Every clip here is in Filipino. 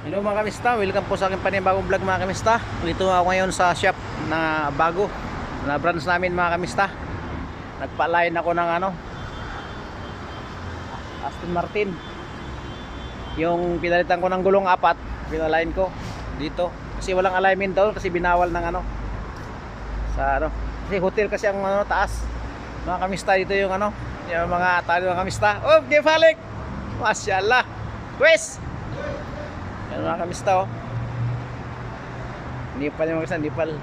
Hello mga kamista, welcome po sa aking panibagong vlog mga kamista. Dito ako ngayon sa shop na bago na branch namin mga kamista. Nagpa-align ako ng Aston Martin. Yung pinalitan ko ng gulong apat, pinalign ko dito. Kasi walang alignment doon kasi binawal ng sa kasi hotel kasi ang taas. Mga kamista dito yung yung mga tali mga kamista. Oh, Gefalik. Masyaallah. Quiz. Yan mga kamista oh. Nipal yung mga kamista, nipal.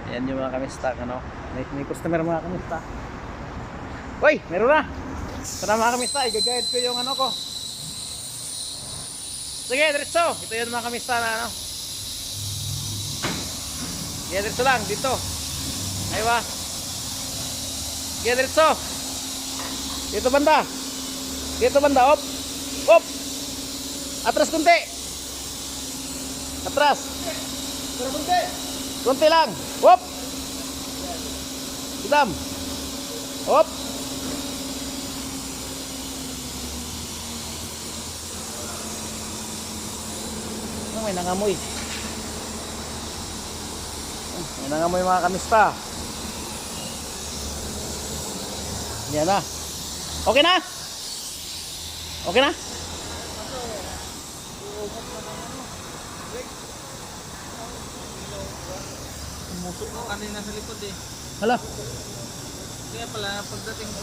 Yan yung mga kamista may customer mga kamista. Uy, meron na. Sana mga kamista, i-guide ko yung ko. Sige, diretso. Ito yun mga kamista na Sige, diretso lang, dito. Aywa. Sige, diretso. Dito banda. Dito banda, op. Op. Atras kunti. Atras. Atras kunti. Kunti lang. Hop. Hitam. Hop. May nangamoy. May nangamoy mga kamista. Yan na. Okay na? Okay na? Musok ko kanina sa likod eh. Hala. Kaya pala pagdating mo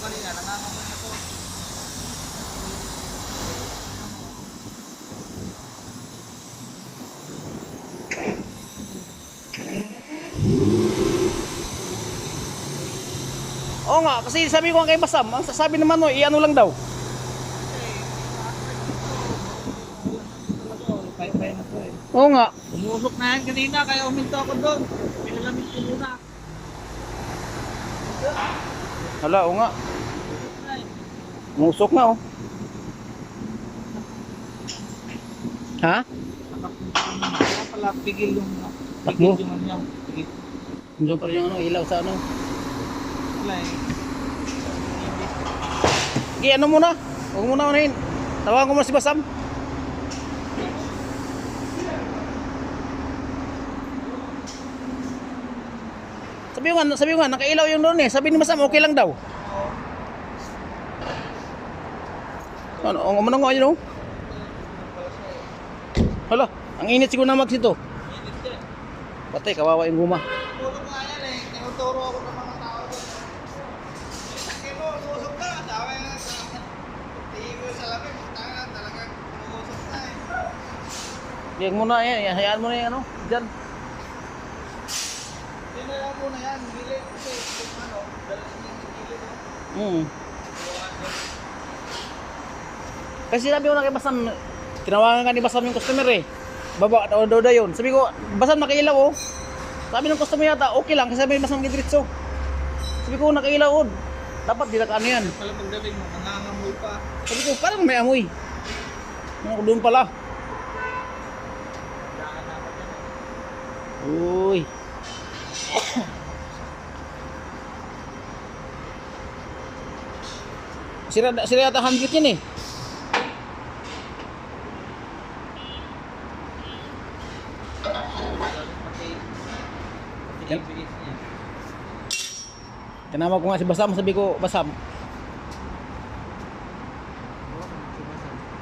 kanina nangangamoy ako. Oo nga, kasi sabi ko kay Basam, ang sasabi naman mo, i-ano lang daw. Pay-pay na to eh. Oo nga. Umusok na yan kanina kaya uminto ako doon. Pinalamit ko muna. Hala, oo nga. Musok nga oh. Ha? Kaya pala pigil yung Takbo? pigil yung ano yan. Pigil. Hindi pa rin yung ilaw sa Wala eh. Sige, muna? Huwag muna unahin. Tawagan ko muna si Basam. Sabi ko nga, nakailaw yung doon eh. Sabi ni Basam, okay lang daw. Ang umanong nga yun oh. Hala, ang init siguro na magsito. Init eh. Patay, kawawa yung guma. Tulog nga yan eh. Tinuturo ako ng mga tao doon. Sige mo, umusok ka. Sabi na sa tingin ko sa lamin. Talagang umusok na eh. Biyag mo na yan, hayaan mo na yung dyan. Tinala mo na yan. Gilid. Kasi kung dala niya yung gilid. Kasi sabi ko na kay Basam, tinawagan ka ni Basam yung customer eh. Baba, daw yun. Sabi ko, Basam nakailaw oh. Sabi ng customer yata, okay lang. Kasi sabi ni Basam gidiritso. Sabi ko, nakailaw oh. Dapat di na yan. Pala pagdating mo, nangangamoy pa. Sabi ko, parang may amoy. Doon pala. Uy. Sira yata handbrake yan eh. Tinawag ko nga si Basam, sabi ko, Basam.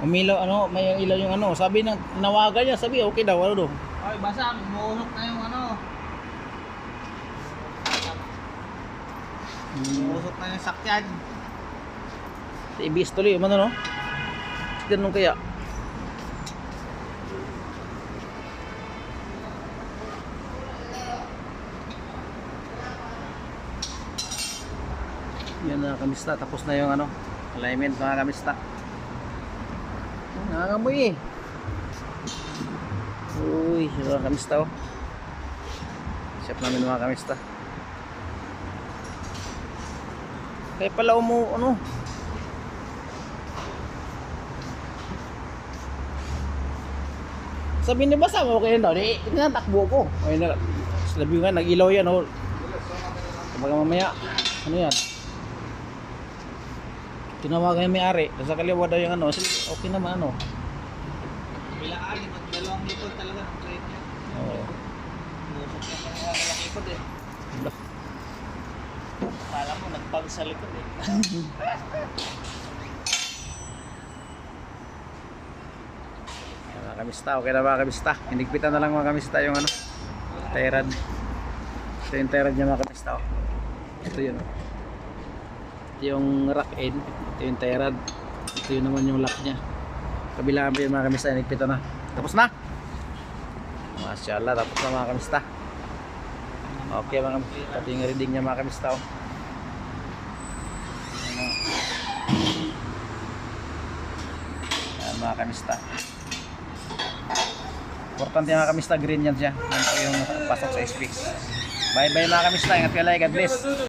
Umilaw, may ilaw yung sabi ng nawagan niya, sabi okay daw, daw. Ay, basa, umuusok na yung umuusok na yung sakyan. Ibis tuloy, no? Ganun kaya. Yan na kamista, tapos na yung alignment mga kamista. Nangangamoy eh. Uy, yung mga kamista oh. Shop namin mga kamista. Kaya pala sabi ni Basam, okay daw. Tinatakbo ko. Ay, sabi nga, nag-ilaw yan oh. Kapag mamaya, yan? Tinawagan yung may-ari. Sa kaliwa daw yung okay naman Kabilaan, dalawang likod talaga ng crate niya. Oo. Lusok niya pa mga malaki likod eh. Wala. Kala mo, nagpag sa likod eh. Yan, mga kamista, okay na mga kamista. Hinigpitan na lang mga kamista yung ano, tie rod. Ito yung tie rod niya mga kamista. Oh. Ito yun. Oh. Ito yung rack end. Ito yung tie rod. Ito yun naman yung lock niya. Kabilaan pa yung mga kamista, hinigpitan na. Tapos na. Masyaallah, tapos na mga kamista. Okay mga kamista. Ito yung reading niya mga kamista. Oh. Yan mga kamista. Importante mga kamista, green yan siya. Yan po yung pasok sa space. Bye bye mga kamista, ingat kayo, God bless.